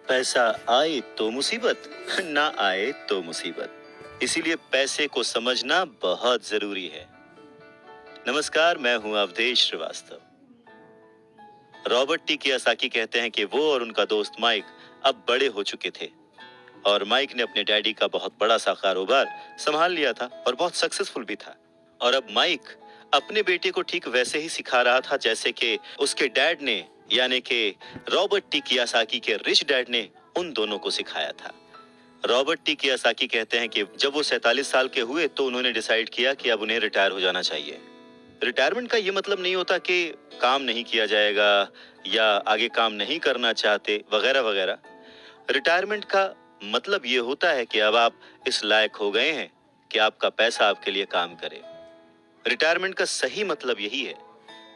पैसा आए तो मुसीबत, ना आए तो मुसीबत। इसीलिए पैसे को समझना बहुत जरूरी है। नमस्कार, मैं हूं Avdhesh Shrivastava. Robert T Kiyosaki कहते हैं कि वो और उनका दोस्त माइक अब बड़े हो चुके थे और माइक ने अपने डैडी का बहुत बड़ा सा कारोबार संभाल लिया था और बहुत सक्सेसफुल भी था। और अब माइक अपने बेटे को ठीक वैसे ही सिखा रहा था जैसे कि उसके डैड ने, यानी कि रॉबर्ट टी कियोसाकी के रिच डैड ने उन दोनों को सिखाया था। रॉबर्ट टी कियोसाकी कहते हैं कि जब वो 47 साल के हुए तो उन्होंने डिसाइड किया कि अब उन्हें रिटायर हो जाना चाहिए। रिटायरमेंट का ये मतलब नहीं होता कि काम नहीं किया जाएगा या आगे काम नहीं करना चाहते वगैरह वगैरह। रिटायरमेंट का मतलब ये होता है कि अब आप इस लायक हो गए हैं कि आपका पैसा आपके लिए काम करे। रिटायरमेंट का सही मतलब यही है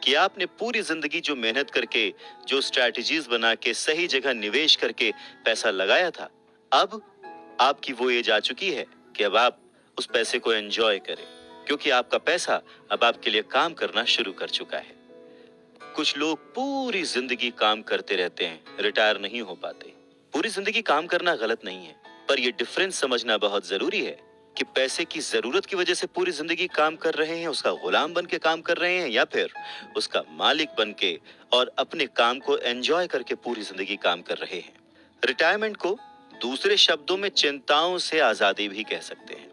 कि आपने पूरी जिंदगी जो मेहनत करके, जो स्ट्रैटेजीज बना के, सही जगह निवेश करके पैसा लगाया था, अब आपकी वो एज आ चुकी है कि अब आप उस पैसे को एंजॉय करें, क्योंकि आपका पैसा अब आपके लिए काम करना शुरू कर चुका है। कुछ लोग पूरी जिंदगी काम करते रहते हैं, रिटायर नहीं हो पाते। पूरी जिंदगी काम करना गलत नहीं है, पर यह डिफरेंस समझना बहुत जरूरी है कि पैसे की जरूरत की वजह से पूरी जिंदगी काम कर रहे हैं, उसका गुलाम बन के काम कर रहे हैं, या फिर उसका मालिक बन के और अपने काम को एंजॉय करके पूरी जिंदगी काम कर रहे हैं। रिटायरमेंट को दूसरे शब्दों में चिंताओं से आजादी भी कह सकते हैं।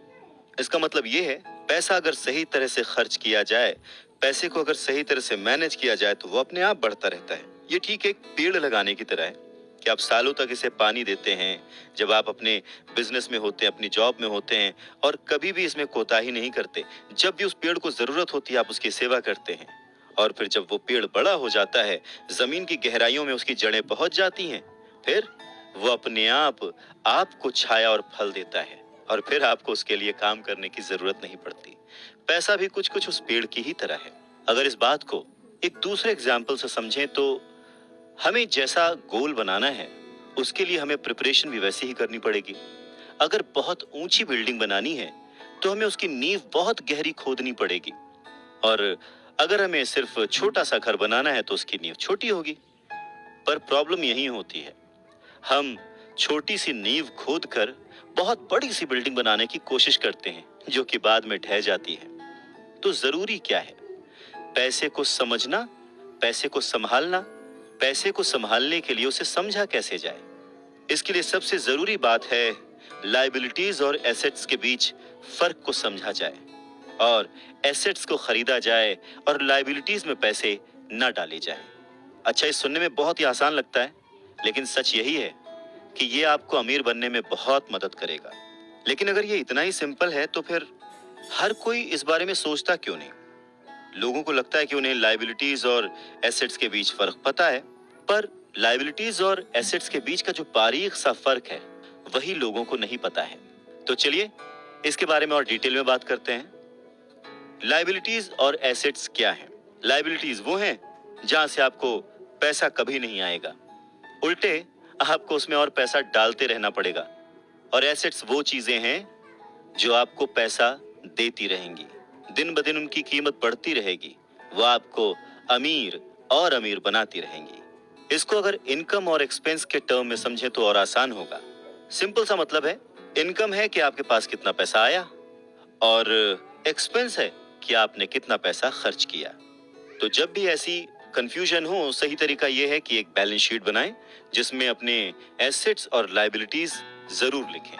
इसका मतलब यह है, पैसा अगर सही तरह से खर्च किया जाए, पैसे को अगर सही तरह से मैनेज किया जाए तो वो अपने आप बढ़ता रहता है। ये ठीक एक पेड़ लगाने की तरह है कि आप सालों तक इसे पानी देते हैं। जब आप अपने बिजनेस में होते हैं, अपनी जॉब में होते हैं और कभी भी इसमें कोताही नहीं करते, जब भी उस पेड़ को जरूरत होती है आप उसकी सेवा करते हैं। और फिर जब वो पेड़ बड़ा हो जाता है, जमीन की गहराइयों में उसकी जड़ें पहुंच जाती हैं, फिर वो अपने आप आपको छाया और फल देता है और फिर आपको उसके लिए काम करने की जरूरत नहीं पड़ती। पैसा भी कुछ कुछ उस पेड़ की ही तरह है। अगर इस बात को एक दूसरे एग्जाम्पल से समझें तो हमें जैसा गोल बनाना है उसके लिए हमें प्रिपरेशन भी वैसी ही करनी पड़ेगी। अगर बहुत ऊंची बिल्डिंग बनानी है तो हमें उसकी नींव बहुत गहरी खोदनी पड़ेगी, और अगर हमें सिर्फ छोटा सा घर बनाना है तो उसकी नींव छोटी होगी। पर प्रॉब्लम यही होती है, हम छोटी सी नींव खोदकर बहुत बड़ी सी बिल्डिंग बनाने की कोशिश करते हैं जो कि बाद में ढह जाती है। तो जरूरी क्या है? पैसे को समझना, पैसे को संभालना। पैसे को संभालने के लिए उसे समझा कैसे जाए, इसके लिए सबसे जरूरी बात है लायबिलिटीज और एसेट्स के बीच फर्क को समझा जाए और एसेट्स को खरीदा जाए और लायबिलिटीज में पैसे न डाले जाए। अच्छा, ये सुनने में बहुत ही आसान लगता है, लेकिन सच यही है कि ये आपको अमीर बनने में बहुत मदद करेगा। लेकिन अगर ये इतना ही सिंपल है तो फिर हर कोई इस बारे में सोचता क्यों नहीं? लोगों को लगता है कि उन्हें लायबिलिटीज और एसेट्स के बीच फर्क पता है, पर लायबिलिटीज और एसेट्स के बीच का जो बारीक सा फर्क है वही लोगों को नहीं पता है। तो चलिए इसके बारे में और डिटेल में बात करते हैं। लायबिलिटीज और एसेट्स क्या है? लायबिलिटीज वो हैं जहां से आपको पैसा कभी नहीं आएगा, उल्टे आपको उसमें और पैसा डालते रहना पड़ेगा। और एसेट्स वो चीजें हैं जो आपको पैसा देती रहेंगी, दिन ब दिन उनकी कीमत बढ़ती रहेगी, वो आपको अमीर और अमीर बनाती रहेंगी। इसको अगर इनकम और एक्सपेंस के टर्म में समझें तो और आसान होगा। सिंपल सा मतलब है, इनकम है कि आपके पास कितना पैसा आया और एक्सपेंस है कि आपने कितना पैसा खर्च किया। तो जब भी ऐसी कंफ्यूजन हो, सही तरीका यह है कि एक बैलेंस शीट बनाएं जिसमें अपने एसेट्स और लायबिलिटीज जरूर लिखें।